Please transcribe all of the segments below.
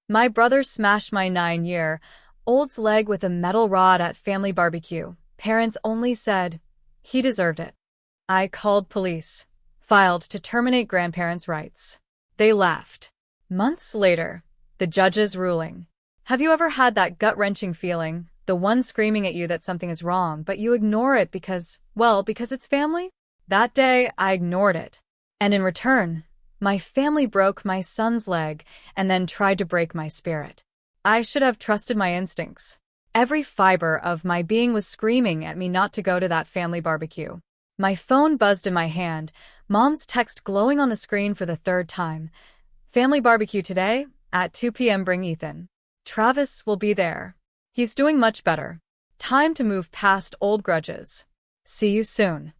My brother smashed my 9-year-old's leg with a metal rod at family barbecue. Parents only said he deserved it. I called police, filed to terminate grandparents' rights. They laughed. Months later, the judge's ruling. Have you ever had that gut-wrenching feeling, the one screaming at you that something is wrong, but you ignore it because it's family? That day, I ignored it. And in return, my family broke my son's leg and then tried to break my spirit. I should have trusted my instincts. Every fiber of my being was screaming at me not to go to that family barbecue. My phone buzzed in my hand, Mom's text glowing on the screen for the third time. Family barbecue today, at 2 p.m. Bring Ethan. Travis will be there. He's doing much better. Time to move past old grudges. See you soon.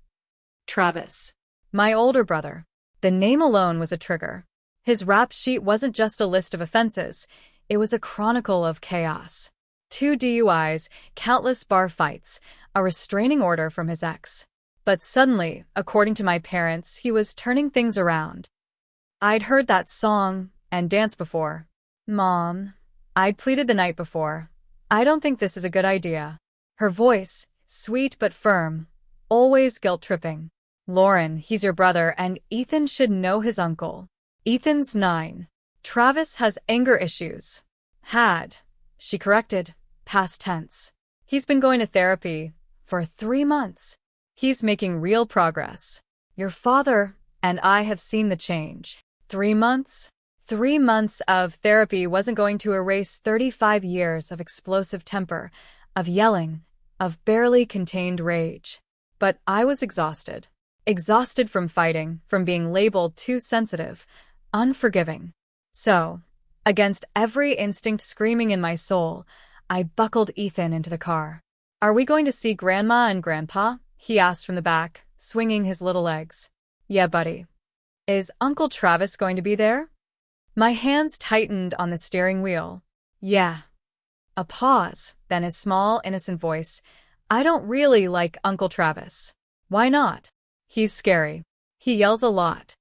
Travis. My older brother. The name alone was a trigger. His rap sheet wasn't just a list of offenses. It was a chronicle of chaos. 2 DUIs, countless bar fights, a restraining order from his ex. But suddenly, according to my parents, he was turning things around. I'd heard that song and danced before. Mom, I'd pleaded the night before. I don't think this is a good idea. Her voice, sweet but firm, always guilt-tripping. Lauren, he's your brother, and Ethan should know his uncle. Ethan's 9. Travis has anger issues. Had. She corrected. Past tense. He's been going to therapy for 3 months. He's making real progress. Your father and I have seen the change. 3 months? 3 months of therapy wasn't going to erase 35 years of explosive temper, of yelling, of barely contained rage. But I was exhausted. Exhausted from fighting, from being labeled too sensitive, unforgiving. So, against every instinct screaming in my soul, I buckled Ethan into the car. Are we going to see Grandma and Grandpa? He asked from the back, swinging his little legs. Yeah, buddy. Is Uncle Travis going to be there? My hands tightened on the steering wheel. Yeah. A pause, then his small, innocent voice. I don't really like Uncle Travis. Why not? He's scary. He yells a lot.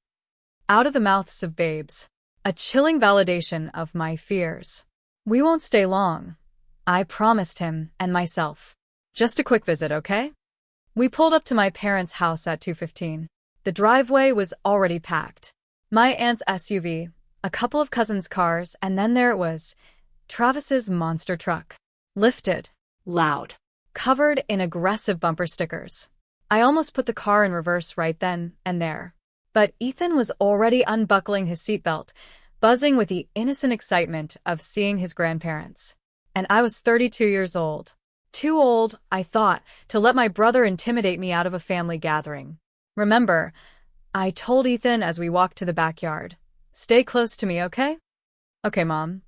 Out of the mouths of babes. A chilling validation of my fears. We won't stay long. I promised him and myself. Just a quick visit, okay? We pulled up to my parents' house at 2:15. The driveway was already packed. My aunt's SUV, a couple of cousins' cars, and then there it was, Travis's monster truck. Lifted. Loud. Covered in aggressive bumper stickers. I almost put the car in reverse right then and there. But Ethan was already unbuckling his seatbelt, buzzing with the innocent excitement of seeing his grandparents. And I was 32 years old. Too old, I thought, to let my brother intimidate me out of a family gathering. Remember, I told Ethan as we walked to the backyard. Stay close to me, okay? Okay, Mom.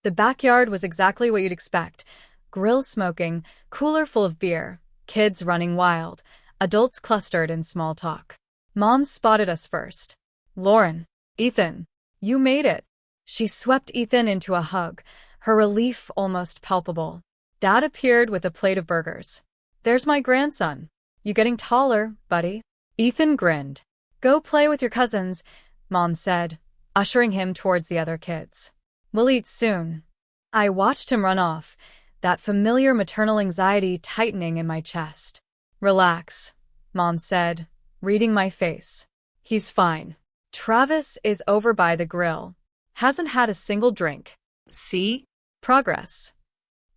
The backyard was exactly what you'd expect. Grill smoking, cooler full of beer, kids running wild, adults clustered in small talk. Mom spotted us first. Lauren, Ethan, you made it. She swept Ethan into a hug, her relief almost palpable. Dad appeared with a plate of burgers. There's my grandson. You getting taller, buddy? Ethan grinned. Go play with your cousins, Mom said, ushering him towards the other kids. We'll eat soon. I watched him run off, that familiar maternal anxiety tightening in my chest. Relax, Mom said, reading my face. He's fine. Travis is over by the grill. Hasn't had a single drink. See? Progress.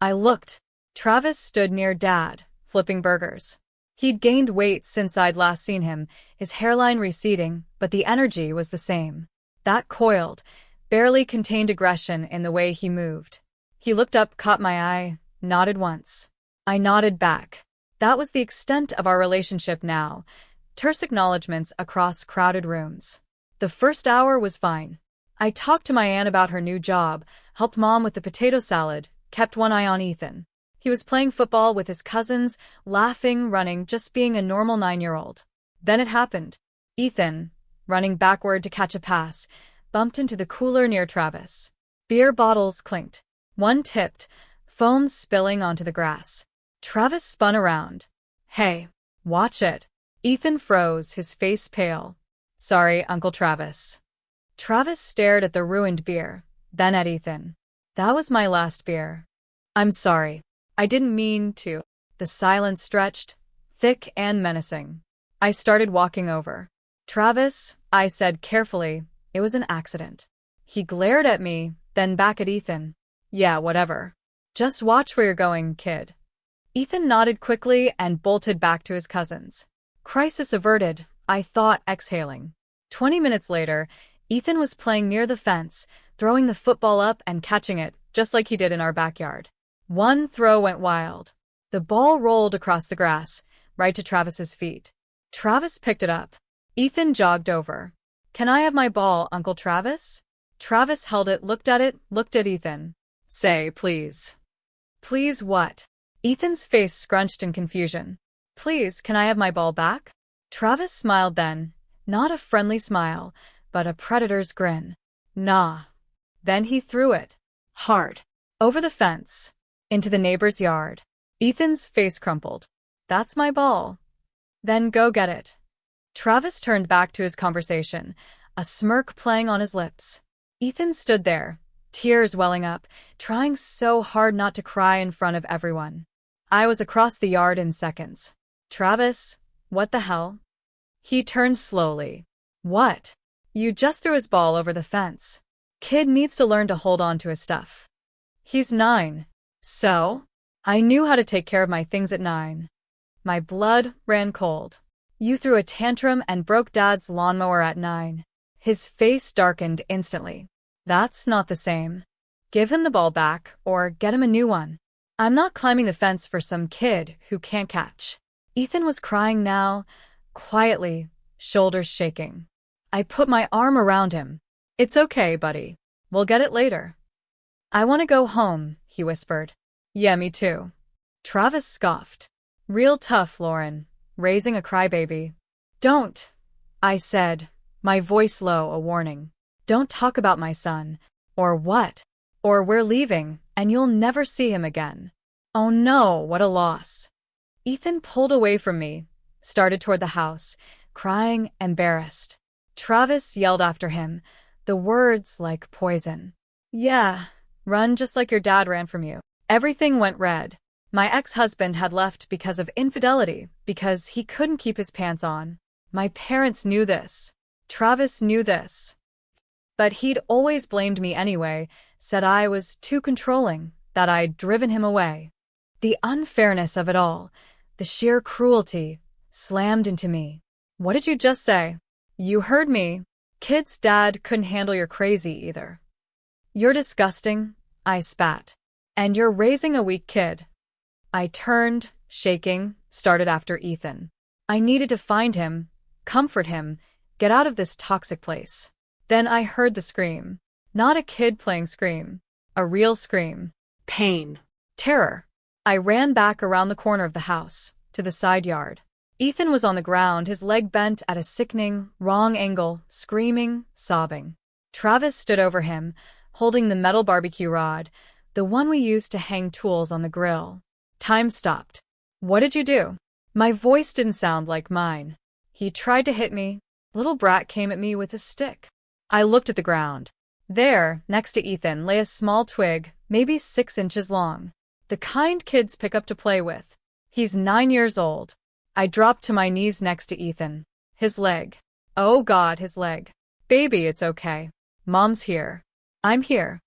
I looked. Travis stood near Dad, flipping burgers. He'd gained weight since I'd last seen him, his hairline receding, but the energy was the same. That coiled, barely contained aggression in the way he moved. He looked up, caught my eye, nodded once. I nodded back. That was the extent of our relationship now, terse acknowledgments across crowded rooms. The first hour was fine. I talked to my aunt about her new job, helped Mom with the potato salad, kept one eye on Ethan. He was playing football with his cousins, laughing, running, just being a normal 9-year-old. Then it happened. Ethan, running backward to catch a pass, bumped into the cooler near Travis. Beer bottles clinked. One tipped, foam spilling onto the grass. Travis spun around. Hey, watch it. Ethan froze, his face pale. Sorry, Uncle Travis. Travis stared at the ruined beer, then at Ethan. That was my last beer. I'm sorry. I didn't mean to. The silence stretched, thick and menacing. I started walking over. Travis, I said carefully, it was an accident. He glared at me, then back at Ethan. Yeah, whatever. Just watch where you're going, kid. Ethan nodded quickly and bolted back to his cousins. Crisis averted, I thought, exhaling. 20 minutes later, Ethan was playing near the fence, throwing the football up and catching it, just like he did in our backyard. One throw went wild. The ball rolled across the grass, right to Travis's feet. Travis picked it up. Ethan jogged over. Can I have my ball, Uncle Travis? Travis held it, looked at Ethan. Say, please. Please what? Ethan's face scrunched in confusion. Please, can I have my ball back? Travis smiled then, not a friendly smile, but a predator's grin. Nah. Then he threw it. Hard. Over the fence. Into the neighbor's yard. Ethan's face crumpled. That's my ball. Then go get it. Travis turned back to his conversation, a smirk playing on his lips. Ethan stood there, tears welling up, trying so hard not to cry in front of everyone. I was across the yard in seconds. Travis, what the hell? He turned slowly. What? You just threw his ball over the fence. Kid needs to learn to hold on to his stuff. He's 9. So? I knew how to take care of my things at 9. My blood ran cold. You threw a tantrum and broke Dad's lawnmower at 9. His face darkened instantly. That's not the same. Give him the ball back, or get him a new one. I'm not climbing the fence for some kid who can't catch. Ethan was crying now, quietly, shoulders shaking. I put my arm around him. It's okay, buddy. We'll get it later. I want to go home, he whispered. Yeah, me too. Travis scoffed. Real tough, Lauren. Raising a crybaby. Don't, I said, my voice low, a warning. Don't talk about my son. Or what? Or we're leaving, and you'll never see him again. Oh no, what a loss. Ethan pulled away from me, started toward the house, crying, embarrassed. Travis yelled after him, the words like poison. Yeah, run just like your dad ran from you. Everything went red. My ex-husband had left because of infidelity, because he couldn't keep his pants on. My parents knew this. Travis knew this. But he'd always blamed me anyway, said I was too controlling, that I'd driven him away. The unfairness of it all, the sheer cruelty, slammed into me. What did you just say? You heard me. Kid's dad couldn't handle your crazy either. You're disgusting, I spat. And you're raising a weak kid. I turned, shaking, started after Ethan. I needed to find him, comfort him, get out of this toxic place. Then I heard the scream. Not a kid playing scream. A real scream. Pain. Terror. I ran back around the corner of the house, to the side yard. Ethan was on the ground, his leg bent at a sickening, wrong angle, screaming, sobbing. Travis stood over him, holding the metal barbecue rod, the one we used to hang tools on the grill. Time stopped. What did you do? My voice didn't sound like mine. He tried to hit me. Little brat came at me with a stick. I looked at the ground. There, next to Ethan, lay a small twig, maybe 6 inches long. The kind kids pick up to play with. He's 9 years old. I dropped to my knees next to Ethan. His leg. Oh God, his leg. Baby, it's okay. Mom's here. I'm here.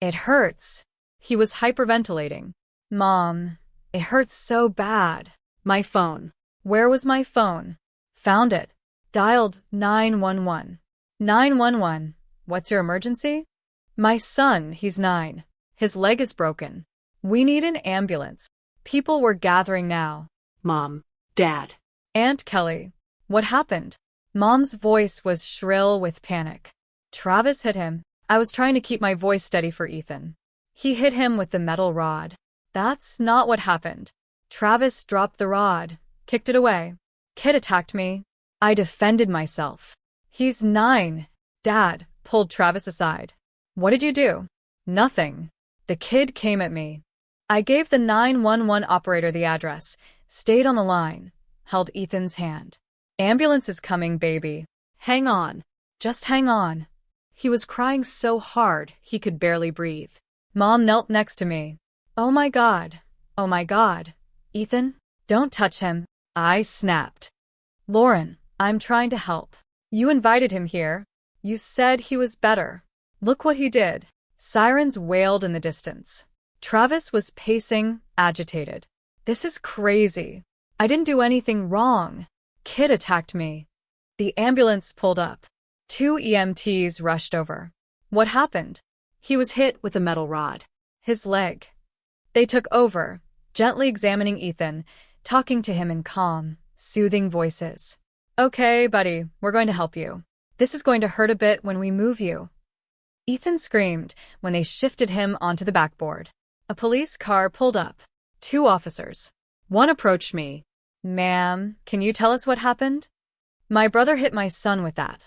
It hurts. He was hyperventilating. Mom, it hurts so bad. My phone. Where was my phone? Found it. Dialed 911. 911. What's your emergency? My son, he's 9. His leg is broken. We need an ambulance. People were gathering now. Mom. Dad. Aunt Kelly. What happened? Mom's voice was shrill with panic. Travis hit him. I was trying to keep my voice steady for Ethan. He hit him with the metal rod. That's not what happened. Travis dropped the rod, kicked it away. Kid attacked me. I defended myself. He's 9. Dad pulled Travis aside. What did you do? Nothing. The kid came at me. I gave the 911 operator the address, stayed on the line, held Ethan's hand. Ambulance is coming, baby. Hang on. Just hang on. He was crying so hard he could barely breathe. Mom knelt next to me. Oh my God. Oh my God. Ethan, don't touch him. I snapped. Lauren, I'm trying to help. You invited him here. You said he was better. Look what he did. Sirens wailed in the distance. Travis was pacing, agitated. This is crazy. I didn't do anything wrong. Kid attacked me. The ambulance pulled up. 2 EMTs rushed over. What happened? He was hit with a metal rod. His leg. They took over, gently examining Ethan, talking to him in calm, soothing voices. Okay, buddy, we're going to help you. This is going to hurt a bit when we move you. Ethan screamed when they shifted him onto the backboard. A police car pulled up. 2 officers. One approached me. Ma'am, can you tell us what happened? My brother hit my son with that.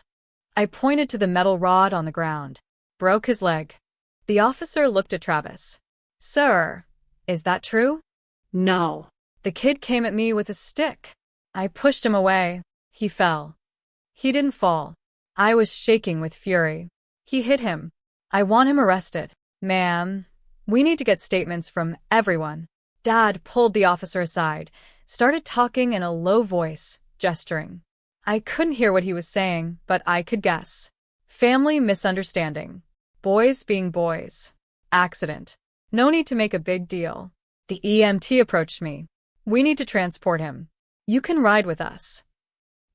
I pointed to the metal rod on the ground. Broke his leg. The officer looked at Travis. Sir, is that true? No. The kid came at me with a stick. I pushed him away. He fell. He didn't fall. I was shaking with fury. He hit him. I want him arrested. Ma'am, we need to get statements from everyone. Dad pulled the officer aside, started talking in a low voice, gesturing. I couldn't hear what he was saying, but I could guess. Family misunderstanding. Boys being boys. Accident. No need to make a big deal. The EMT approached me. We need to transport him. You can ride with us.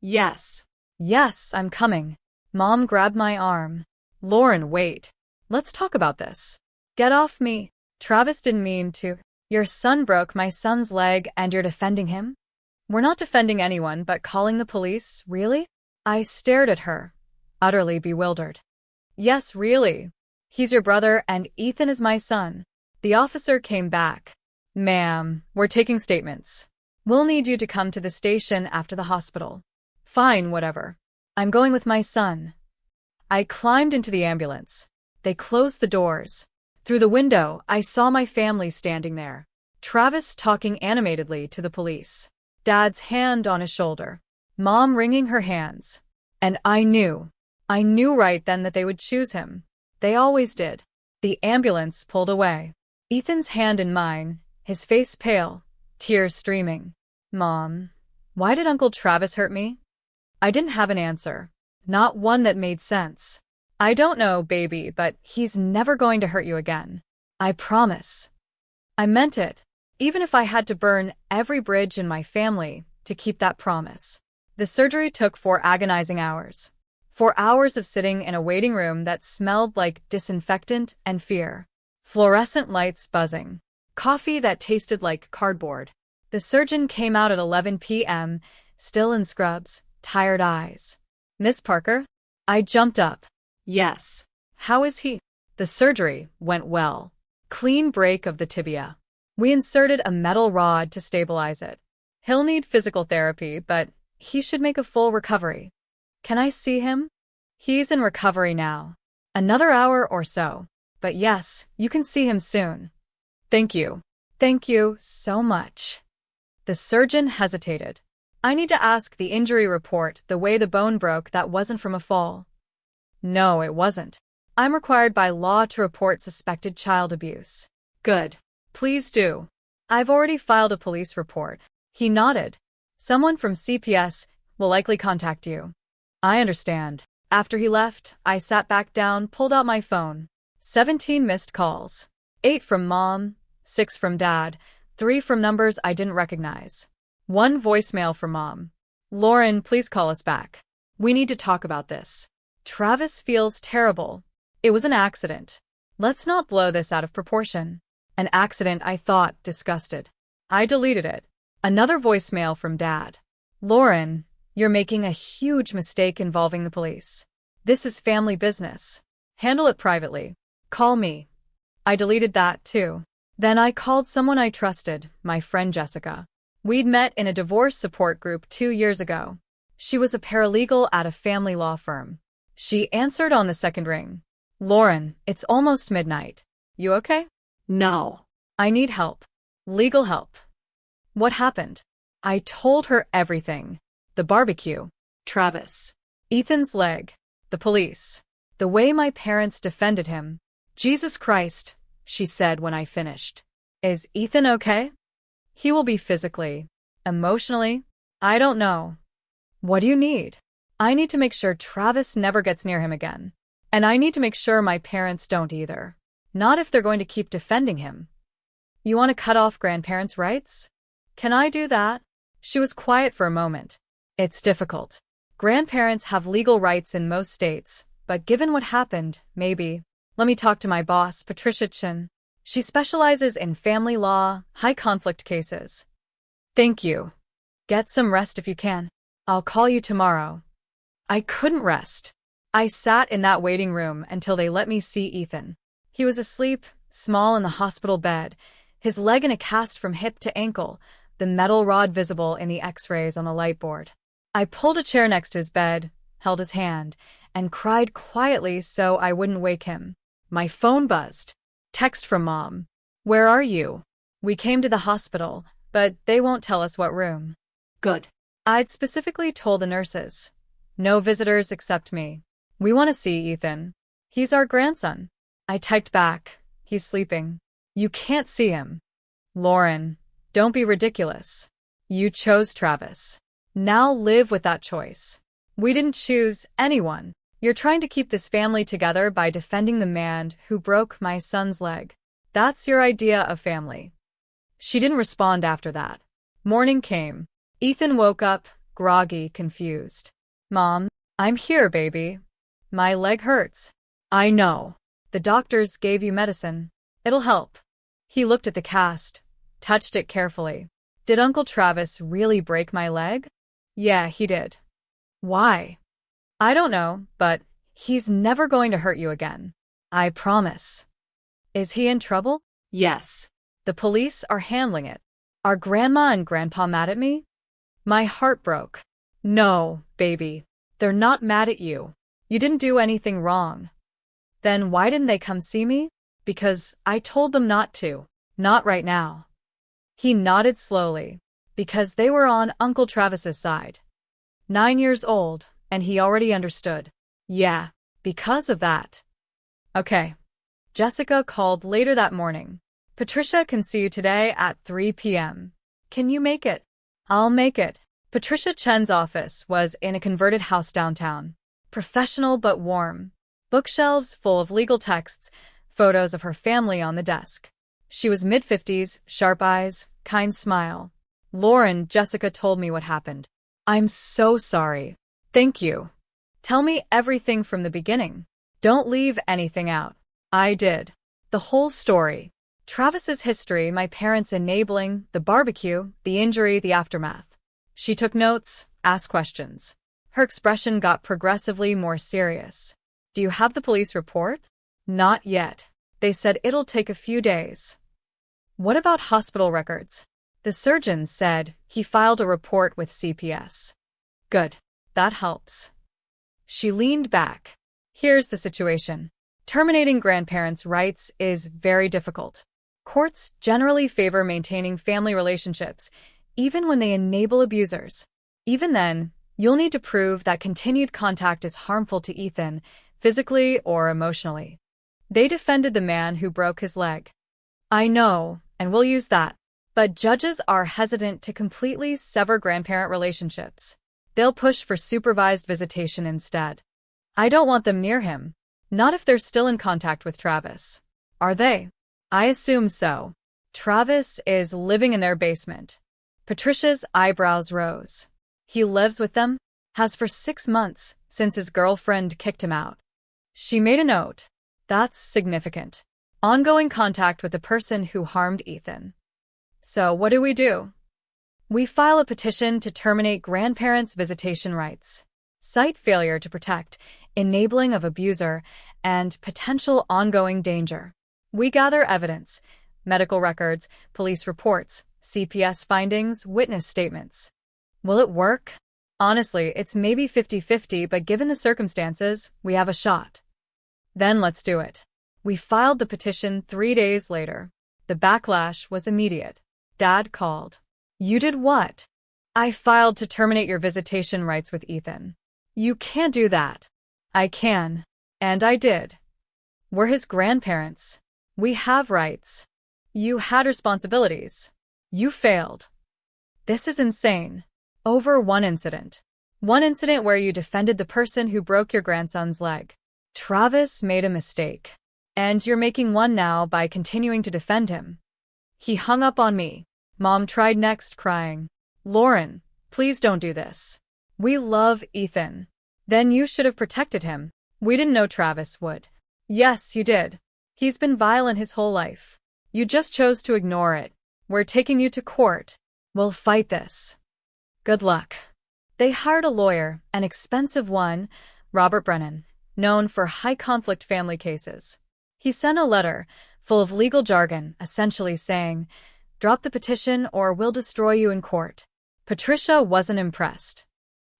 Yes. Yes, I'm coming. Mom grabbed my arm. Lauren, wait. Let's talk about this. Get off me. Travis didn't mean to. Your son broke my son's leg and you're defending him? We're not defending anyone, but calling the police, really? I stared at her, utterly bewildered. Yes, really. He's your brother and Ethan is my son. The officer came back. Ma'am, we're taking statements. We'll need you to come to the station after the hospital. Fine, whatever. I'm going with my son. I climbed into the ambulance. They closed the doors. Through the window, I saw my family standing there. Travis talking animatedly to the police. Dad's hand on his shoulder. Mom wringing her hands. And I knew right then that they would choose him. They always did. The ambulance pulled away. Ethan's hand in mine, his face pale, tears streaming. Mom, why did Uncle Travis hurt me? I didn't have an answer. Not one that made sense. I don't know, baby, but he's never going to hurt you again. I promise. I meant it, even if I had to burn every bridge in my family to keep that promise. The surgery took 4 agonizing hours. 4 hours of sitting in a waiting room that smelled like disinfectant and fear. Fluorescent lights buzzing. Coffee that tasted like cardboard. The surgeon came out at 11 p.m., still in scrubs, tired eyes. Miss Parker? I jumped up. Yes. How is he? The surgery went well. Clean break of the tibia. We inserted a metal rod to stabilize it. He'll need physical therapy, but he should make a full recovery. Can I see him? He's in recovery now. Another hour or so. But yes, you can see him soon. Thank you. Thank you so much. The surgeon hesitated. I need to ask the injury report the way the bone broke that wasn't from a fall. No, it wasn't. I'm required by law to report suspected child abuse. Good. Please do. I've already filed a police report. He nodded. Someone from CPS will likely contact you. I understand. After he left, I sat back down, pulled out my phone. 17 missed calls. 8 from Mom, 6 from Dad, 3 from numbers I didn't recognize. 1 voicemail from Mom. Lauren, please call us back. We need to talk about this. Travis feels terrible. It was an accident. Let's not blow this out of proportion. An accident, I thought, disgusted. I deleted it. Another voicemail from Dad. Lauren, you're making a huge mistake involving the police. This is family business. Handle it privately. Call me. I deleted that too. Then I called someone I trusted, my friend Jessica. We'd met in a divorce support group 2 years ago. She was a paralegal at a family law firm. She answered on the second ring. Lauren, it's almost midnight. You okay? No. I need help. Legal help. What happened? I told her everything. The barbecue. Travis. Ethan's leg. The police. The way my parents defended him. Jesus Christ. she said when I finished. Is Ethan okay? He will be physically, emotionally. I don't know. What do you need? I need to make sure Travis never gets near him again. And I need to make sure my parents don't either. Not if they're going to keep defending him. You want to cut off grandparents' rights? Can I do that? She was quiet for a moment. It's difficult. Grandparents have legal rights in most states, but given what happened, maybe. Let me talk to my boss, Patricia Chin. She specializes in family law, high-conflict cases. Thank you. Get some rest if you can. I'll call you tomorrow. I couldn't rest. I sat in that waiting room until they let me see Ethan. He was asleep, small in the hospital bed, his leg in a cast from hip to ankle, the metal rod visible in the x-rays on the light board. I pulled a chair next to his bed, held his hand, and cried quietly so I wouldn't wake him. My phone buzzed. Text from Mom. Where are you? We came to the hospital, but they won't tell us what room. Good. I'd specifically told the nurses. No visitors except me. We want to see Ethan. He's our grandson. I typed back. He's sleeping. You can't see him. Lauren, don't be ridiculous. You chose Travis. Now live with that choice. We didn't choose anyone. You're trying to keep this family together by defending the man who broke my son's leg. That's your idea of family. She didn't respond after that. Morning came. Ethan woke up, groggy, confused. Mom, I'm here, baby. My leg hurts. I know. The doctors gave you medicine. It'll help. He looked at the cast, touched it carefully. Did Uncle Travis really break my leg? Yeah, he did. Why? I don't know, but he's never going to hurt you again. I promise. Is he in trouble? Yes. The police are handling it. Are Grandma and Grandpa mad at me? My heart broke. No, baby. They're not mad at you. You didn't do anything wrong. Then why didn't they come see me? Because I told them not to. Not right now. He nodded slowly. Because they were on Uncle Travis's side. 9 years old, and he already understood. Yeah, because of that. Okay. Jessica called later that morning. Patricia can see you today at 3 p.m. Can you make it? I'll make it. Patricia Chen's office was in a converted house downtown. Professional but warm. Bookshelves full of legal texts, photos of her family on the desk. She was mid-50s, sharp eyes, kind smile. Lauren, Jessica told me what happened. I'm so sorry. Thank you. Tell me everything from the beginning. Don't leave anything out. I did. The whole story. Travis's history, my parents enabling, the barbecue, the injury, the aftermath. She took notes, asked questions. Her expression got progressively more serious. Do you have the police report? Not yet. They said it'll take a few days. What about hospital records? The surgeon said he filed a report with CPS. Good. That helps. She leaned back. Here's the situation. Terminating grandparents' rights is very difficult. Courts generally favor maintaining family relationships, even when they enable abusers. Even then, you'll need to prove that continued contact is harmful to Ethan, physically or emotionally. They defended the man who broke his leg. I know, and we'll use that. But judges are hesitant to completely sever grandparent relationships. They'll push for supervised visitation instead. I don't want them near him. Not if they're still in contact with Travis. Are they? I assume so. Travis is living in their basement. Patricia's eyebrows rose. He lives with them? Has for 6 months, since his girlfriend kicked him out. She made a note. That's significant. Ongoing contact with the person who harmed Ethan. So what do? We file a petition to terminate grandparents' visitation rights. Cite failure to protect, enabling of abuser, and potential ongoing danger. We gather evidence, medical records, police reports, CPS findings, witness statements. Will it work? Honestly, it's maybe 50-50, but given the circumstances, we have a shot. Then let's do it. We filed the petition 3 days later. The backlash was immediate. Dad called. You did what? I filed to terminate your visitation rights with Ethan. You can't do that. I can. And I did. We're his grandparents. We have rights. You had responsibilities. You failed. This is insane. Over one incident. One incident where you defended the person who broke your grandson's leg. Travis made a mistake. And you're making one now by continuing to defend him. He hung up on me. Mom tried next, crying. Lauren, please don't do this. We love Ethan. Then you should have protected him. We didn't know Travis would. Yes, you did. He's been violent his whole life. You just chose to ignore it. We're taking you to court. We'll fight this. Good luck. They hired a lawyer, an expensive one, Robert Brennan, known for high-conflict family cases. He sent a letter, full of legal jargon, essentially saying, "Drop the petition or we'll destroy you in court." Patricia wasn't impressed.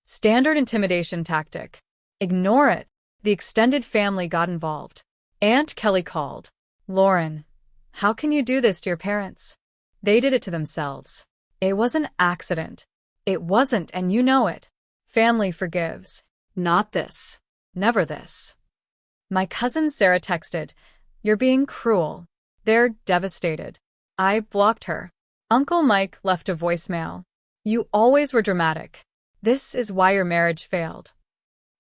Standard intimidation tactic. Ignore it. The extended family got involved. Aunt Kelly called. Lauren, how can you do this to your parents? They did it to themselves. It was an accident. It wasn't, and you know it. Family forgives. Not this. Never this. My cousin Sarah texted, "You're being cruel." They're devastated. I blocked her. Uncle Mike left a voicemail. "You always were dramatic. This is why your marriage failed."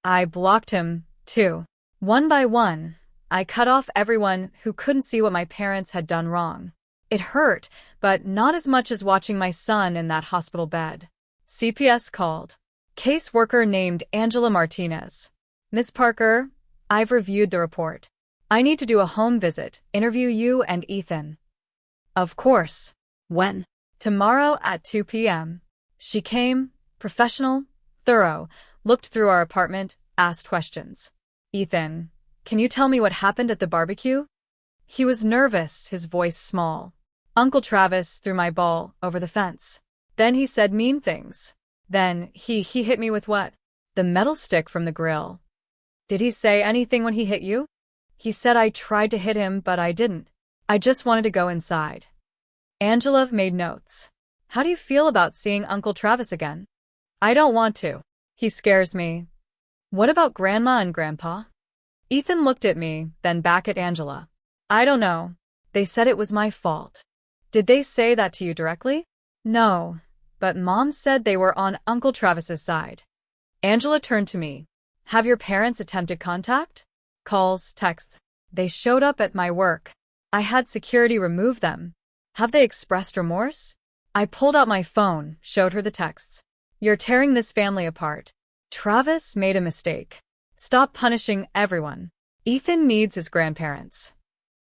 I blocked him, too. One by one, I cut off everyone who couldn't see what my parents had done wrong. It hurt, but not as much as watching my son in that hospital bed. CPS called. Caseworker named Angela Martinez. "Miss Parker, I've reviewed the report. I need to do a home visit, interview you and Ethan." Of course. When? Tomorrow at 2 p.m. She came, professional, thorough, looked through our apartment, asked questions. "Ethan, can you tell me what happened at the barbecue?" He was nervous, his voice small. "Uncle Travis threw my ball over the fence. Then he said mean things. Then he hit me with what? The metal stick from the grill." "Did he say anything when he hit you?" "He said I tried to hit him, but I didn't. I just wanted to go inside." Angela made notes. "How do you feel about seeing Uncle Travis again?" "I don't want to. He scares me." "What about Grandma and Grandpa?" Ethan looked at me, then back at Angela. "I don't know. They said it was my fault." "Did they say that to you directly?" "No, but Mom said they were on Uncle Travis's side." Angela turned to me. "Have your parents attempted contact?" "Calls, texts. They showed up at my work. I had security remove them." "Have they expressed remorse?" I pulled out my phone, showed her the texts. "You're tearing this family apart. Travis made a mistake. Stop punishing everyone. Ethan needs his grandparents."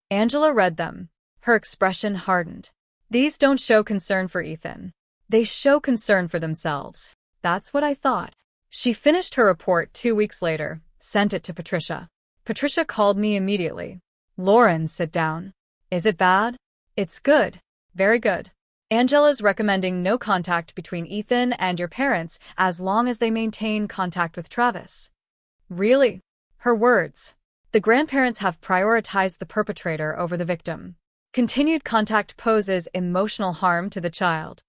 Angela read them. Her expression hardened. "These don't show concern for Ethan. They show concern for themselves." That's what I thought. She finished her report 2 weeks later, sent it to Patricia. Patricia called me immediately. "Lauren, sit down. Is it bad?" "It's good. Very good. Angela's recommending no contact between Ethan and your parents as long as they maintain contact with Travis." "Really?" Her words. "The grandparents have prioritized the perpetrator over the victim. Continued contact poses emotional harm to the child."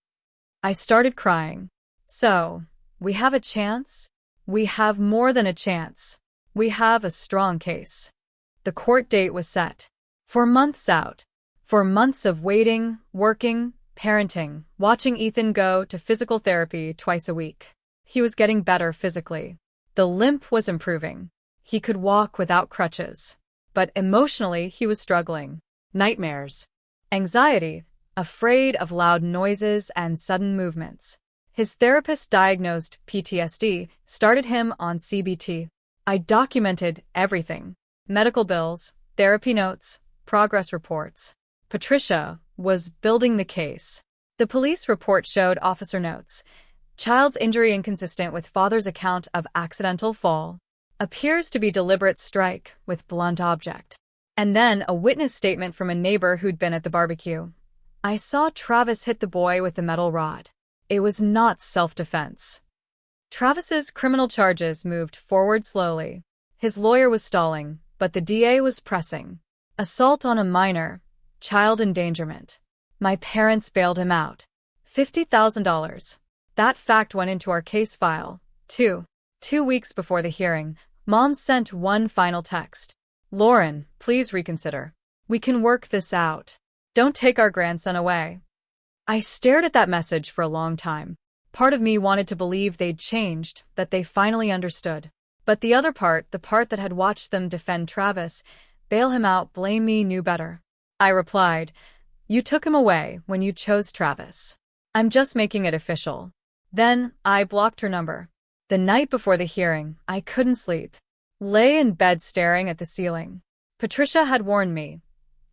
I started crying. "So, we have a chance? We have more than a chance. We have a strong case." The court date was set. For months out. For months of waiting, working, parenting, watching Ethan go to physical therapy twice a week. He was getting better physically. The limp was improving. He could walk without crutches. But emotionally, he was struggling. Nightmares. Anxiety. Afraid of loud noises and sudden movements. His therapist diagnosed PTSD, started him on CBT. I documented everything. Medical bills, therapy notes, progress reports. Patricia was building the case. The police report showed officer notes. Child's injury inconsistent with father's account of accidental fall. Appears to be deliberate strike with blunt object. And then a witness statement from a neighbor who'd been at the barbecue. "I saw Travis hit the boy with the metal rod. It was not self-defense." Travis's criminal charges moved forward slowly. His lawyer was stalling, but the DA was pressing. Assault on a minor. Child endangerment. My parents bailed him out. $50,000. That fact went into our case file, too. 2 weeks before the hearing, Mom sent one final text. "Lauren, please reconsider. We can work this out. Don't take our grandson away. I stared at that message for a long time. Part of me wanted to believe they'd changed, that they finally understood. But the other part, the part that had watched them defend Travis, bail him out, blame me, knew better. I replied, "You took him away when you chose Travis. I'm just making it official." Then, I blocked her number. The night before the hearing, I couldn't sleep. Lay in bed staring at the ceiling. Patricia had warned me.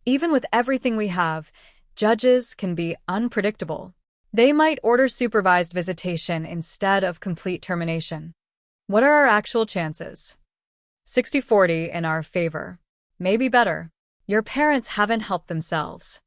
Even with everything we have, judges can be unpredictable. They might order supervised visitation instead of complete termination. What are our actual chances? 60-40 in our favor. Maybe better. Your parents haven't helped themselves.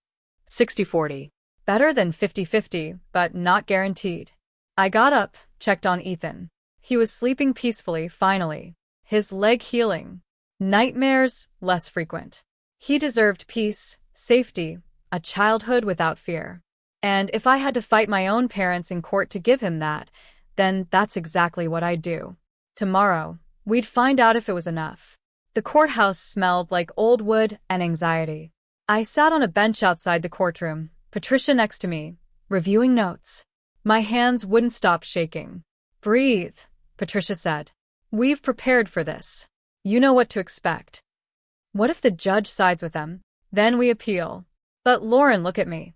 60-40. Better than 50-50, but not guaranteed. I got up, checked on Ethan. He was sleeping peacefully, finally. His leg healing. Nightmares, less frequent. He deserved peace, safety, a childhood without fear. And if I had to fight my own parents in court to give him that, then that's exactly what I'd do. Tomorrow, we'd find out if it was enough. The courthouse smelled like old wood and anxiety. I sat on a bench outside the courtroom, Patricia next to me, reviewing notes. My hands wouldn't stop shaking. "Breathe," Patricia said. "We've prepared for this. You know what to expect. What if the judge sides with them? Then we appeal." But Lauren, look at me.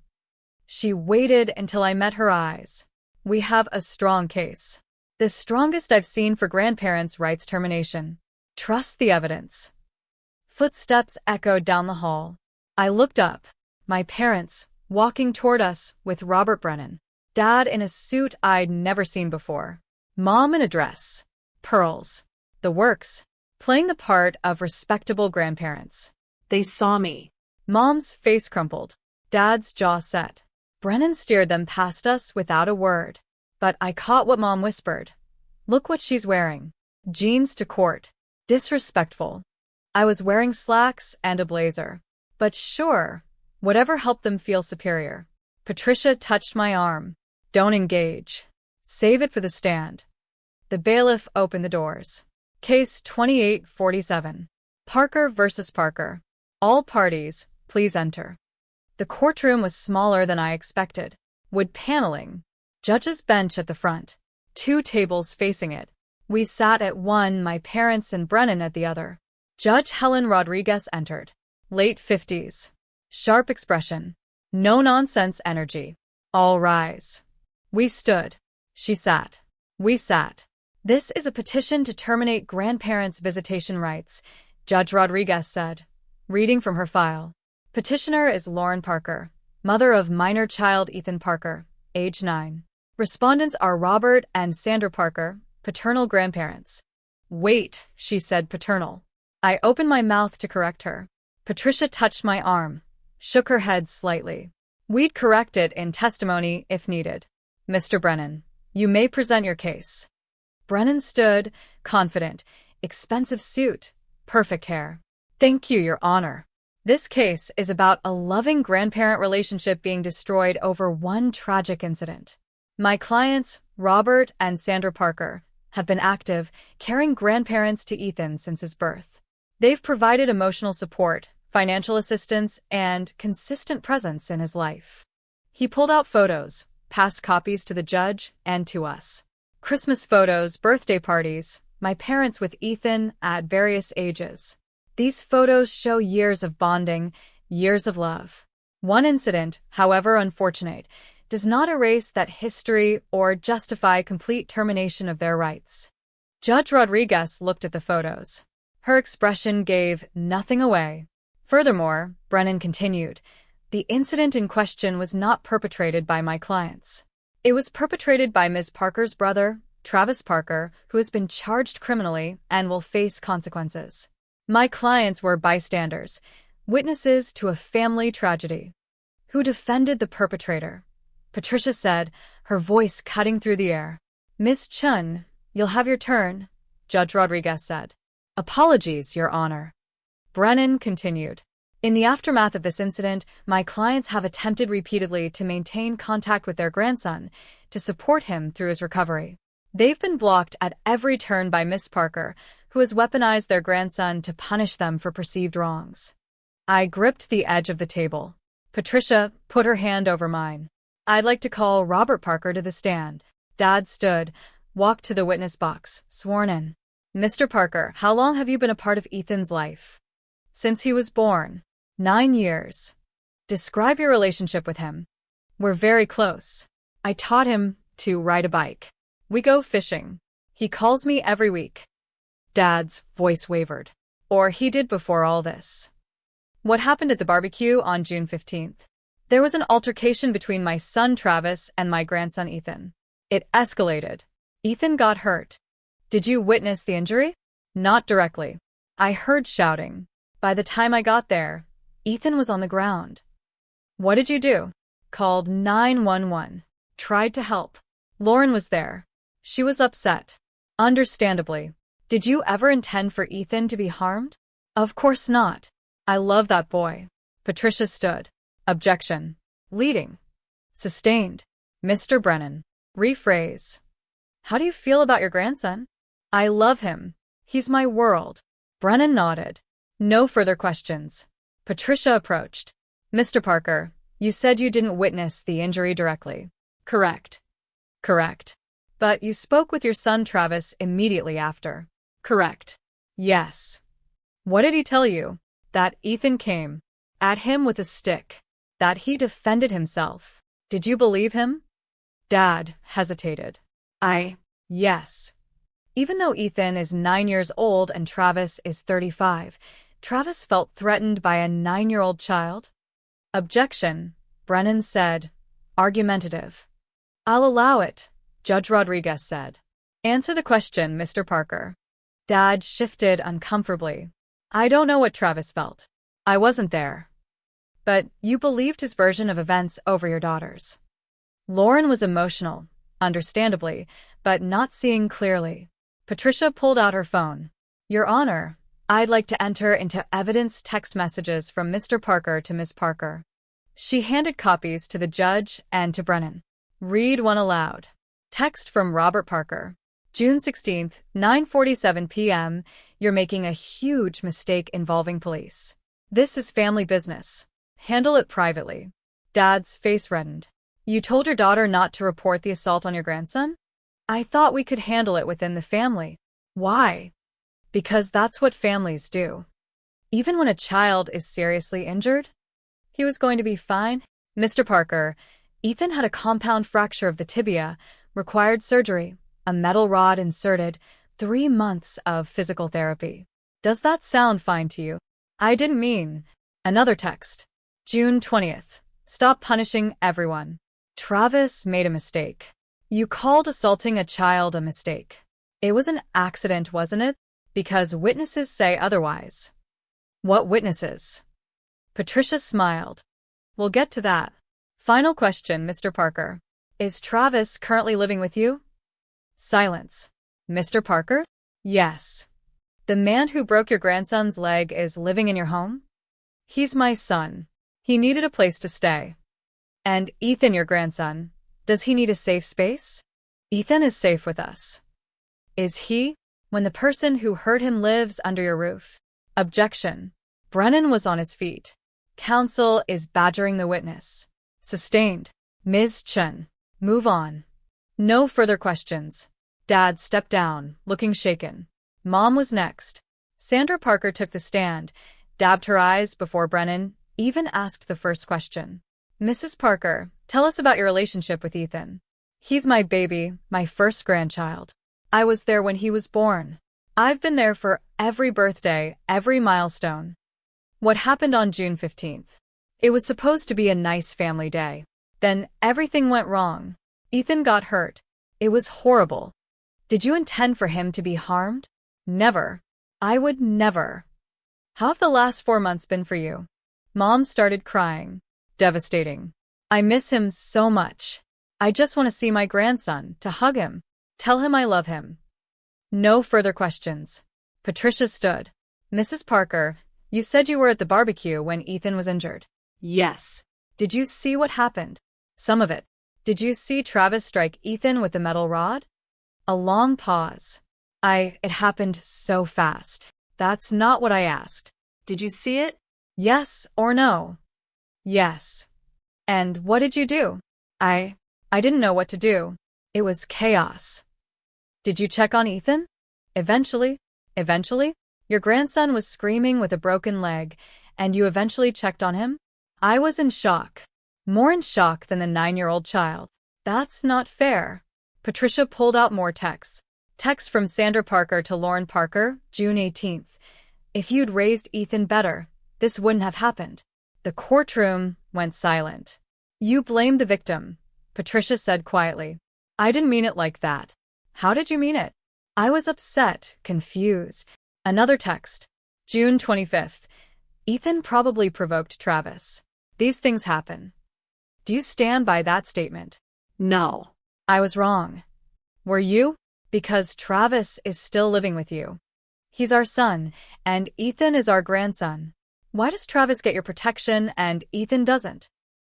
She waited until I met her eyes. "We have a strong case. The strongest I've seen for grandparents' rights termination. Trust the evidence." Footsteps echoed down the hall. I looked up. My parents, walking toward us with Robert Brennan. Dad in a suit I'd never seen before. Mom in a dress. Pearls. The works. Playing the part of respectable grandparents. They saw me. Mom's face crumpled. Dad's jaw set. Brennan steered them past us without a word. But I caught what Mom whispered. "Look what she's wearing. Jeans to court. Disrespectful." I was wearing slacks and a blazer. But sure, whatever helped them feel superior. Patricia touched my arm. "Don't engage. Save it for the stand." The bailiff opened the doors. Case 2847. Parker versus Parker. All parties, please enter. The courtroom was smaller than I expected. Wood paneling. Judge's bench at the front. 2 tables facing it. We sat at one, my parents and Brennan at the other. Judge Helen Rodriguez entered. Late 50s. Sharp expression. No-nonsense energy. "All rise." We stood. She sat. We sat. "This is a petition to terminate grandparents' visitation rights," Judge Rodriguez said, reading from her file. "Petitioner is Lauren Parker, mother of minor child Ethan Parker, age 9. Respondents are Robert and Sandra Parker, paternal grandparents." "Wait," she said, "paternal." I opened my mouth to correct her. Patricia touched my arm, shook her head slightly. "We'd correct it in testimony if needed. Mr. Brennan, you may present your case." Brennan stood, confident, expensive suit, perfect hair. "Thank you, Your Honor. This case is about a loving grandparent relationship being destroyed over one tragic incident. My clients, Robert and Sandra Parker, have been active, caring grandparents to Ethan since his birth. They've provided emotional support, financial assistance, and consistent presence in his life." He pulled out photos, passed copies to the judge and to us. Christmas photos, birthday parties, my parents with Ethan at various ages. These photos show years of bonding, years of love. One incident, however unfortunate, does not erase that history or justify complete termination of their rights. Judge Rodriguez looked at the photos. Her expression gave nothing away. Furthermore, Brennan continued, the incident in question was not perpetrated by my clients. It was perpetrated by Ms. Parker's brother, Travis Parker, who has been charged criminally and will face consequences. My clients were bystanders, witnesses to a family tragedy. Who defended the perpetrator? Patricia said, her voice cutting through the air. Miss Chun, you'll have your turn, Judge Rodriguez said. Apologies, Your Honor. Brennan continued. In the aftermath of this incident, my clients have attempted repeatedly to maintain contact with their grandson to support him through his recovery. They've been blocked at every turn by Miss Parker, who has weaponized their grandson to punish them for perceived wrongs. I gripped the edge of the table. Patricia put her hand over mine. I'd like to call Robert Parker to the stand. Dad stood, walked to the witness box, sworn in. Mr. Parker, how long have you been a part of Ethan's life? Since he was born. 9 years. Describe your relationship with him. We're very close. I taught him to ride a bike. We go fishing. He calls me every week. Dad's voice wavered. Or he did before all this. What happened at the barbecue on June 15th? There was an altercation between my son Travis and my grandson Ethan. It escalated. Ethan got hurt. Did you witness the injury? Not directly. I heard shouting. By the time I got there, Ethan was on the ground. What did you do? Called 911. Tried to help. Lauren was there. She was upset. Understandably. Did you ever intend for Ethan to be harmed? Of course not. I love that boy. Patricia stood. Objection. Leading. Sustained. Mr. Brennan. Rephrase. How do you feel about your grandson? I love him. He's my world. Brennan nodded. No further questions. Patricia approached. Mr. Parker, you said you didn't witness the injury directly. Correct. Correct. But you spoke with your son Travis immediately after. Correct. Yes. What did he tell you? That Ethan came at him with a stick. That he defended himself. Did you believe him? Dad hesitated. Yes. Even though Ethan is 9 years old and Travis is 35, Travis felt threatened by a 9-year-old child. Objection, Brennan said. Argumentative. I'll allow it, Judge Rodriguez said. Answer the question, Mr. Parker. Dad shifted uncomfortably. I don't know what Travis felt. I wasn't there. But you believed his version of events over your daughter's. Lauren was emotional, understandably, but not seeing clearly. Patricia pulled out her phone. Your Honor, I'd like to enter into evidence text messages from Mr. Parker to Miss Parker. She handed copies to the judge and to Brennan. Read one aloud. Text from Robert Parker. June 16th, 9:47 p.m. You're making a huge mistake involving police. This is family business. Handle it privately. Dad's face reddened. You told your daughter not to report the assault on your grandson? I thought we could handle it within the family. Why? Because that's what families do. Even when a child is seriously injured? He was going to be fine. Mr. Parker, Ethan had a compound fracture of the tibia, required surgery, a metal rod inserted, 3 months of physical therapy. Does that sound fine to you? I didn't mean. Another text. June 20th. Stop punishing everyone. Travis made a mistake. You called assaulting a child a mistake. It was an accident, wasn't it? Because witnesses say otherwise. What witnesses? Patricia smiled. We'll get to that. Final question, Mr. Parker. Is Travis currently living with you? Silence. Mr. Parker? Yes. The man who broke your grandson's leg is living in your home? He's my son. He needed a place to stay. And Ethan, your grandson, does he need a safe space? Ethan is safe with us. Is he? When the person who hurt him lives under your roof? Objection. Brennan was on his feet. Counsel is badgering the witness. Sustained. Ms. Chen. Move on. No further questions. Dad stepped down, looking shaken. Mom was next. Sandra Parker took the stand, dabbed her eyes before Brennan even asked the first question. Mrs. Parker, tell us about your relationship with Ethan. He's my baby, my first grandchild. I was there when he was born. I've been there for every birthday, every milestone. What happened on June 15th? It was supposed to be a nice family day. Then everything went wrong. Ethan got hurt. It was horrible. Did you intend for him to be harmed? Never. I would never. How have the last 4 months been for you? Mom started crying. Devastating. I miss him so much. I just want to see my grandson, to hug him. Tell him I love him. No further questions. Patricia stood. Mrs. Parker, you said you were at the barbecue when Ethan was injured. Yes. Did you see what happened? Some of it. Did you see Travis strike Ethan with the metal rod? A long pause. It happened so fast. That's not what I asked. Did you see it? Yes or no? Yes. And what did you do? I didn't know what to do. It was chaos. Did you check on Ethan? Eventually, your grandson was screaming with a broken leg, and you eventually checked on him? I was in shock. More in shock than the 9-year-old child. That's not fair. Patricia pulled out more texts. Text from Sandra Parker to Lauren Parker, June 18th. If you'd raised Ethan better, this wouldn't have happened. The courtroom went silent. You blamed the victim, Patricia said quietly. I didn't mean it like that. How did you mean it? I was upset, confused. Another text. June 25th. Ethan probably provoked Travis. These things happen. Do you stand by that statement? No. I was wrong. Were you? Because Travis is still living with you. He's our son, and Ethan is our grandson. Why does Travis get your protection and Ethan doesn't?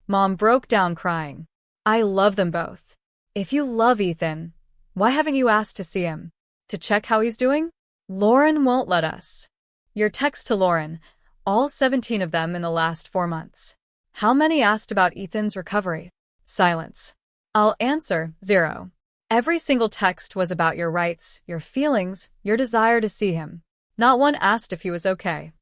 Mom broke down crying. I love them both. If you love Ethan, why haven't you asked to see him? To check how he's doing? Lauren won't let us. Your text to Lauren, all 17 of them in the last 4 months. How many asked about Ethan's recovery? Silence. I'll answer, 0. Every single text was about your rights, your feelings, your desire to see him. Not one asked if he was okay.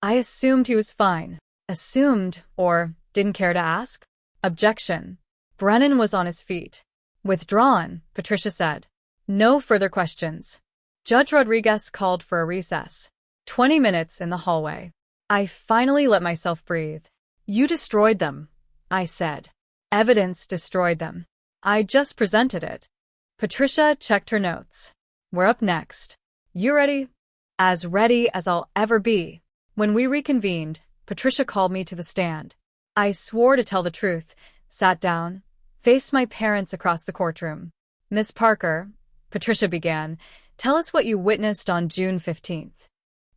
I assumed he was fine. Assumed, or didn't care to ask? Objection. Brennan was on his feet. Withdrawn, Patricia said. No further questions. Judge Rodriguez called for a recess. 20 minutes in the hallway. I finally let myself breathe. You destroyed them, I said. Evidence destroyed them. I just presented it. Patricia checked her notes. We're up next. You ready? As ready as I'll ever be. When we reconvened, Patricia called me to the stand. I swore to tell the truth, sat down, faced my parents across the courtroom. Miss Parker, Patricia began, tell us what you witnessed on June 15th.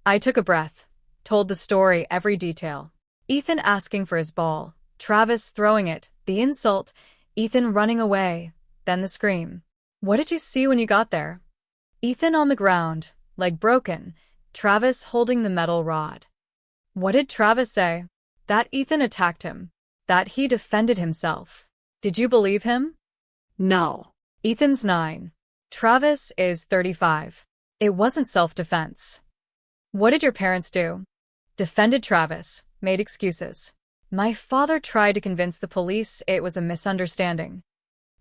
I took a breath, told the story, every detail. Ethan asking for his ball, Travis throwing it, the insult, Ethan running away, then the scream. What did you see when you got there? Ethan on the ground, leg broken, Travis holding the metal rod. What did Travis say? That Ethan attacked him. That he defended himself. Did you believe him? No. Ethan's 9. Travis is 35. It wasn't self-defense. What did your parents do? Defended Travis, made excuses. My father tried to convince the police it was a misunderstanding.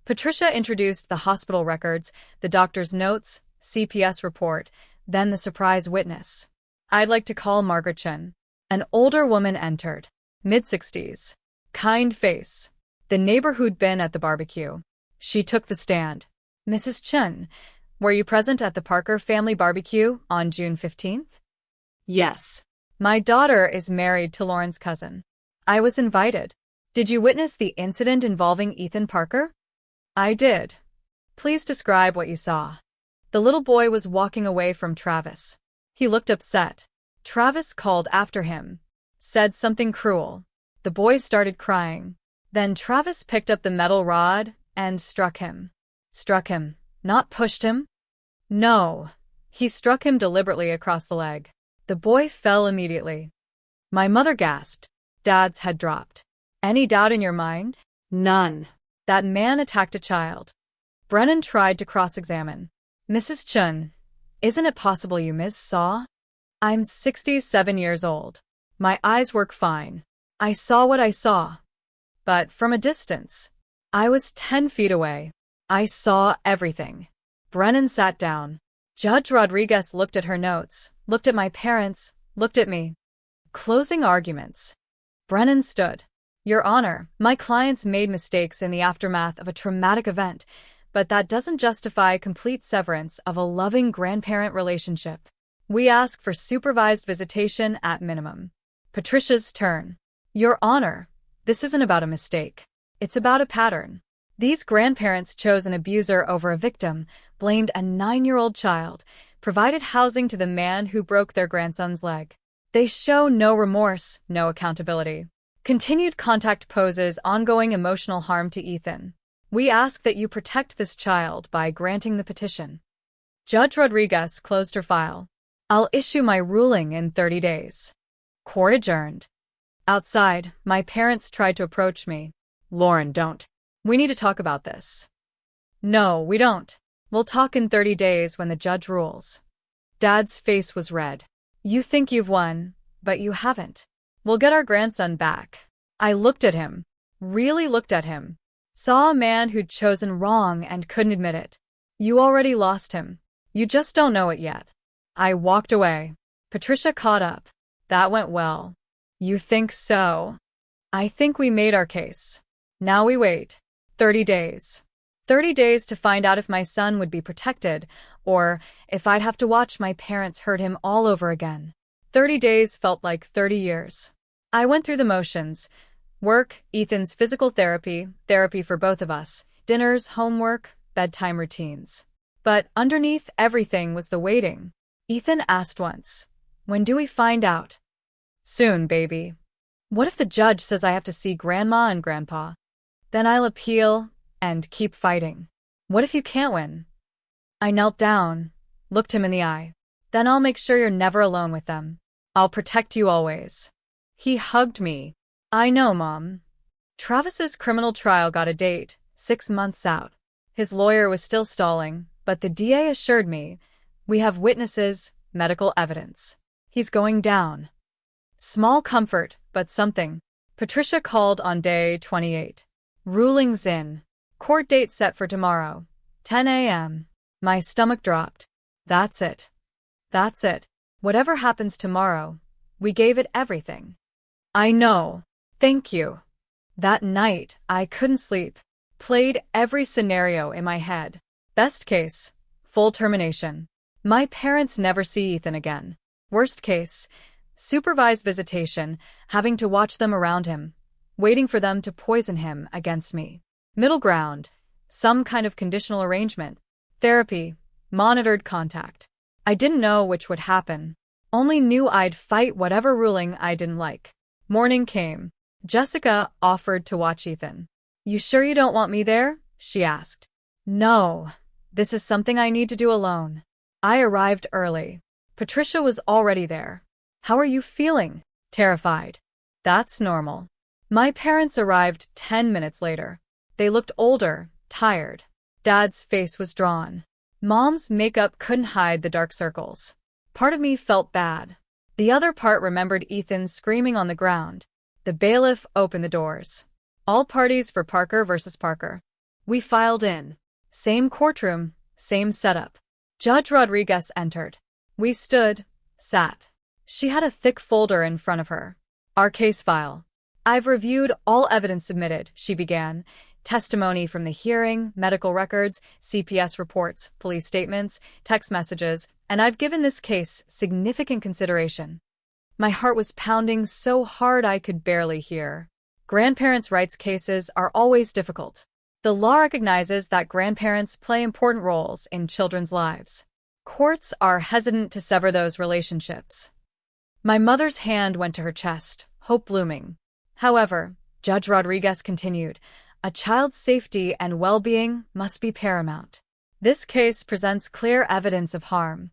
Patricia introduced the hospital records, the doctor's notes, CPS report, then the surprise witness. I'd like to call Margaret Chen. An older woman entered. Mid-60s. Kind face. The neighbor who'd been at the barbecue. She took the stand. Mrs. Chen, were you present at the Parker family barbecue on June 15th? Yes. My daughter is married to Lauren's cousin. I was invited. Did you witness the incident involving Ethan Parker? I did. Please describe what you saw. The little boy was walking away from Travis. He looked upset. Travis called after him. Said something cruel. The boy started crying. Then Travis picked up the metal rod and struck him. Struck him, not pushed him? No. He struck him deliberately across the leg. The boy fell immediately. My mother gasped. Dad's head dropped. Any doubt in your mind? None. That man attacked a child. Brennan tried to cross-examine. Mrs. Chun, isn't it possible you saw? I'm 67 years old. My eyes work fine. I saw what I saw. But from a distance. I was 10 feet away. I saw everything. Brennan sat down. Judge Rodriguez looked at her notes, looked at my parents, looked at me. Closing arguments. Brennan stood. Your Honor, my clients made mistakes in the aftermath of a traumatic event, but that doesn't justify complete severance of a loving grandparent relationship. We ask for supervised visitation at minimum. Patricia's turn. Your Honor, this isn't about a mistake. It's about a pattern. These grandparents chose an abuser over a victim, blamed a 9-year-old child, provided housing to the man who broke their grandson's leg. They show no remorse, no accountability. Continued contact poses ongoing emotional harm to Ethan. We ask that you protect this child by granting the petition. Judge Rodriguez closed her file. I'll issue my ruling in 30 days. Court adjourned. Outside, my parents tried to approach me. Lauren, don't. We need to talk about this. No, we don't. We'll talk in 30 days when the judge rules. Dad's face was red. You think you've won, but you haven't. We'll get our grandson back. I looked at him. Really looked at him. Saw a man who'd chosen wrong and couldn't admit it. You already lost him. You just don't know it yet. I walked away. Patricia caught up. That went well. You think so? I think we made our case. Now we wait. 30 days. 30 days to find out if my son would be protected, or if I'd have to watch my parents hurt him all over again. 30 days felt like 30 years. I went through the motions. Work, Ethan's physical therapy, therapy for both of us, dinners, homework, bedtime routines. But underneath everything was the waiting. Ethan asked once, "When do we find out?" "Soon, baby." What if the judge says I have to see Grandma and Grandpa? Then I'll appeal and keep fighting. What if you can't win? I knelt down, looked him in the eye. Then I'll make sure you're never alone with them. I'll protect you always. He hugged me. I know, Mom. Travis's criminal trial got a date, 6 months out. His lawyer was still stalling, but the DA assured me, we have witnesses, medical evidence. He's going down. Small comfort, but something. Patricia called on day 28. Rulings in. Court date set for tomorrow, 10 a.m. My stomach dropped. That's it. That's it. Whatever happens tomorrow, we gave it everything. I know. Thank you. That night, I couldn't sleep. Played every scenario in my head. Best case, full termination. My parents never see Ethan again. Worst case, supervised visitation, having to watch them around him, waiting for them to poison him against me. Middle ground, some kind of conditional arrangement. Therapy, monitored contact. I didn't know which would happen. Only knew I'd fight whatever ruling I didn't like. Morning came. Jessica offered to watch Ethan. You sure you don't want me there? She asked. No. This is something I need to do alone. I arrived early. Patricia was already there. How are you feeling? Terrified. That's normal. My parents arrived 10 minutes later. They looked older, tired. Dad's face was drawn. Mom's makeup couldn't hide the dark circles. Part of me felt bad. The other part remembered Ethan screaming on the ground. The bailiff opened the doors. All parties for Parker versus Parker. We filed in. Same courtroom, same setup. Judge Rodriguez entered. We stood, sat. She had a thick folder in front of her. Our case file. I've reviewed all evidence submitted, she began. Testimony from the hearing, medical records, CPS reports, police statements, text messages, and I've given this case significant consideration. My heart was pounding so hard I could barely hear. Grandparents' rights cases are always difficult. The law recognizes that grandparents play important roles in children's lives. Courts are hesitant to sever those relationships. My mother's hand went to her chest, hope blooming. However, Judge Rodriguez continued, a child's safety and well-being must be paramount. This case presents clear evidence of harm.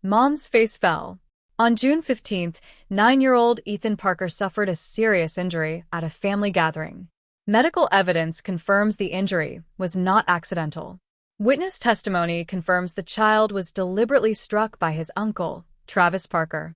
Mom's face fell. On June 15th, 9-year-old Ethan Parker suffered a serious injury at a family gathering. Medical evidence confirms the injury was not accidental. Witness testimony confirms the child was deliberately struck by his uncle, Travis Parker.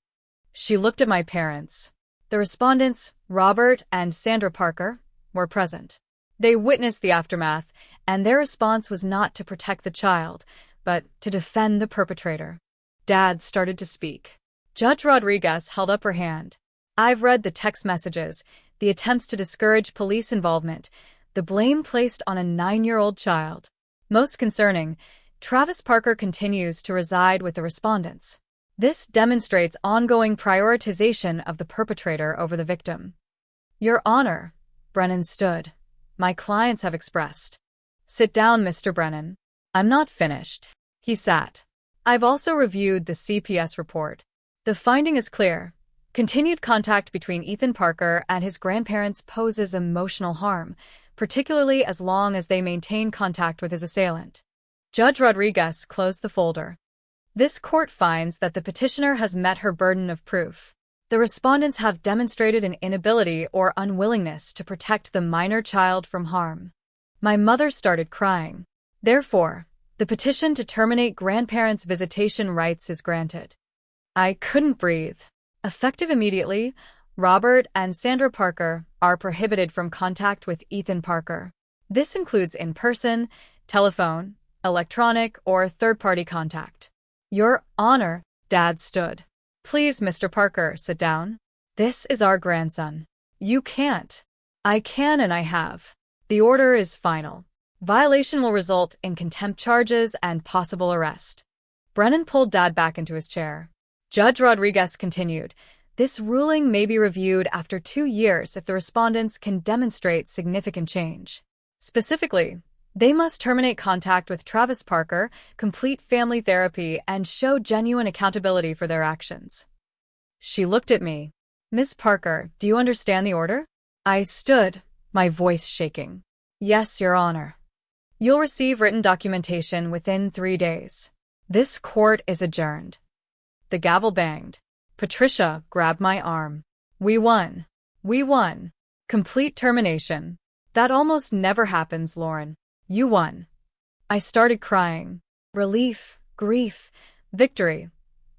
She looked at my parents. The respondents, Robert and Sandra Parker, were present. They witnessed the aftermath, and their response was not to protect the child, but to defend the perpetrator. Dad started to speak. Judge Rodriguez held up her hand. I've read the text messages, the attempts to discourage police involvement, the blame placed on a 9-year-old child. Most concerning, Travis Parker continues to reside with the respondents. This demonstrates ongoing prioritization of the perpetrator over the victim. Your Honor, Brennan stood. My clients have expressed. Sit down, Mr. Brennan. I'm not finished. He sat. I've also reviewed the CPS report. The finding is clear. Continued contact between Ethan Parker and his grandparents poses emotional harm, particularly as long as they maintain contact with his assailant. Judge Rodriguez closed the folder. This court finds that the petitioner has met her burden of proof. The respondents have demonstrated an inability or unwillingness to protect the minor child from harm. My mother started crying. Therefore, the petition to terminate grandparents' visitation rights is granted. I couldn't breathe. Effective immediately, Robert and Sandra Parker are prohibited from contact with Ethan Parker. This includes in-person, telephone, electronic, or third-party contact. Your Honor, Dad stood. Please, Mr. Parker, sit down. This is our grandson. You can't. I can and I have. The order is final. Violation will result in contempt charges and possible arrest. Brennan pulled Dad back into his chair. Judge Rodriguez continued, this ruling may be reviewed after 2 years if the respondents can demonstrate significant change. Specifically, they must terminate contact with Travis Parker, complete family therapy, and show genuine accountability for their actions. She looked at me. Miss Parker, do you understand the order? I stood, my voice shaking. Yes, Your Honor. You'll receive written documentation within 3 days. This court is adjourned. The gavel banged. Patricia grabbed my arm. We won. We won. Complete termination. That almost never happens, Lauren. You won. I started crying. Relief, grief, victory,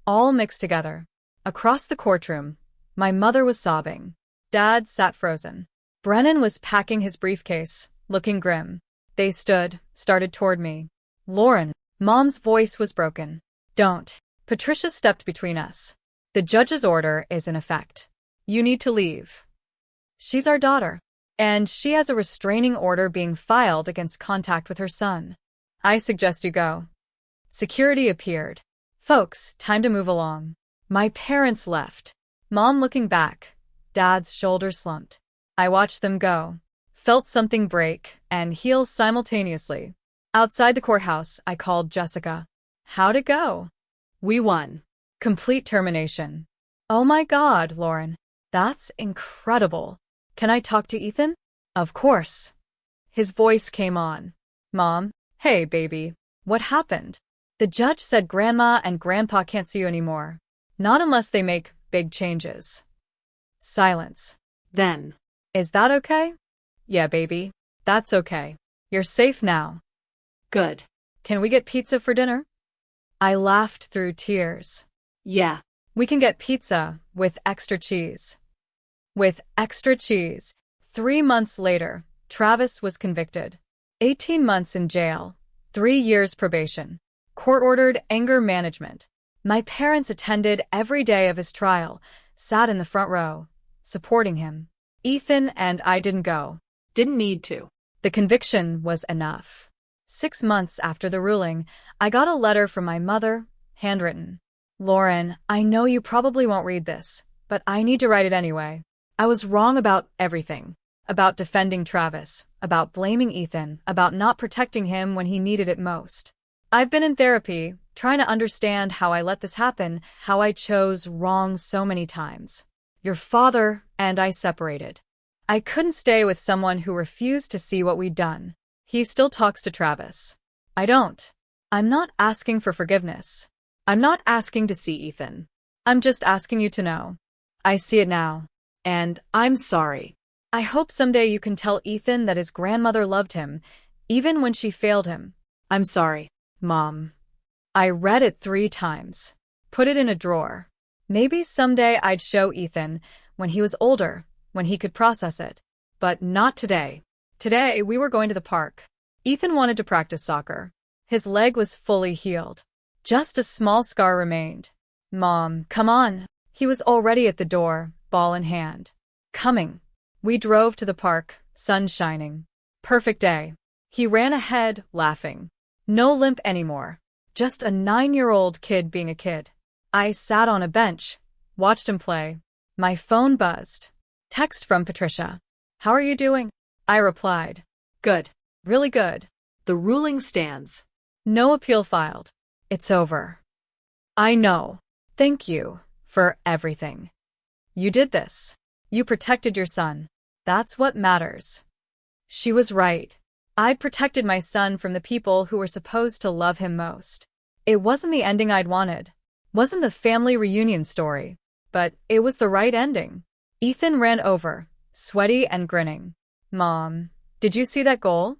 all mixed together. Across the courtroom, my mother was sobbing. Dad sat frozen. Brennan was packing his briefcase, looking grim. They started toward me. Lauren, Mom's voice was broken. Don't. Patricia stepped between us. The judge's order is in effect. You need to leave. She's our daughter, and she has a restraining order being filed against contact with her son. I suggest you go. Security appeared. Folks, time to move along. My parents left. Mom looking back. Dad's shoulders slumped. I watched them go. Felt something break and heal simultaneously. Outside the courthouse, I called Jessica. How'd it go? We won. Complete termination. Oh my God, Lauren. That's incredible. Can I talk to Ethan? Of course. His voice came on. Mom, hey, baby. What happened? The judge said Grandma and Grandpa can't see you anymore. Not unless they make big changes. Silence. Then. Is that okay? Yeah, baby. That's okay. You're safe now. Good. Can we get pizza for dinner? I laughed through tears. Yeah. We can get pizza with extra cheese. With extra cheese. 3 months later, Travis was convicted. 18 months in jail. 3 years probation. Court-ordered anger management. My parents attended every day of his trial, sat in the front row, supporting him. Ethan and I didn't go. Didn't need to. The conviction was enough. 6 months after the ruling, I got a letter from my mother, handwritten. Lauren, I know you probably won't read this, but I need to write it anyway. I was wrong about everything. About defending Travis, about blaming Ethan, about not protecting him when he needed it most. I've been in therapy, trying to understand how I let this happen, how I chose wrong so many times. Your father and I separated. I couldn't stay with someone who refused to see what we'd done. He still talks to Travis. I don't. I'm not asking for forgiveness. I'm not asking to see Ethan. I'm just asking you to know. I see it now. And I'm sorry. I hope someday you can tell Ethan that his grandmother loved him, even when she failed him. I'm sorry, Mom. I read it 3 times. Put it in a drawer. Maybe someday I'd show Ethan when he was older, when he could process it. But not today. Today, we were going to the park. Ethan wanted to practice soccer. His leg was fully healed. Just a small scar remained. Mom, come on. He was already at the door, ball in hand. Coming. We drove to the park, sun shining. Perfect day. He ran ahead, laughing. No limp anymore. Just a 9-year-old kid being a kid. I sat on a bench, watched him play. My phone buzzed. Text from Patricia. How are you doing? I replied. Good. Really good. The ruling stands. No appeal filed. It's over. I know. Thank you for everything. You did this. You protected your son. That's what matters. She was right. I'd protected my son from the people who were supposed to love him most. It wasn't the ending I'd wanted. Wasn't the family reunion story. but it was the right ending. Ethan ran over, sweaty and grinning. Mom, did you see that goal?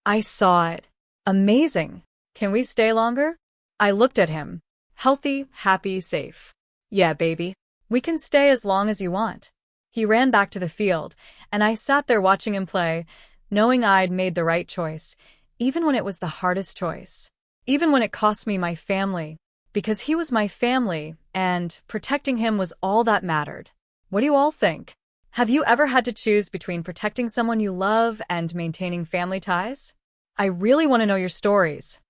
I saw it. Amazing. Can we stay longer? I looked at him. Healthy, happy, safe. Yeah, baby. We can stay as long as you want. He ran back to the field, and I sat there watching him play, knowing I'd made the right choice, even when it was the hardest choice. Even when it cost me my family, because he was my family, and protecting him was all that mattered. What do you all think? Have you ever had to choose between protecting someone you love and maintaining family ties? I really want to know your stories.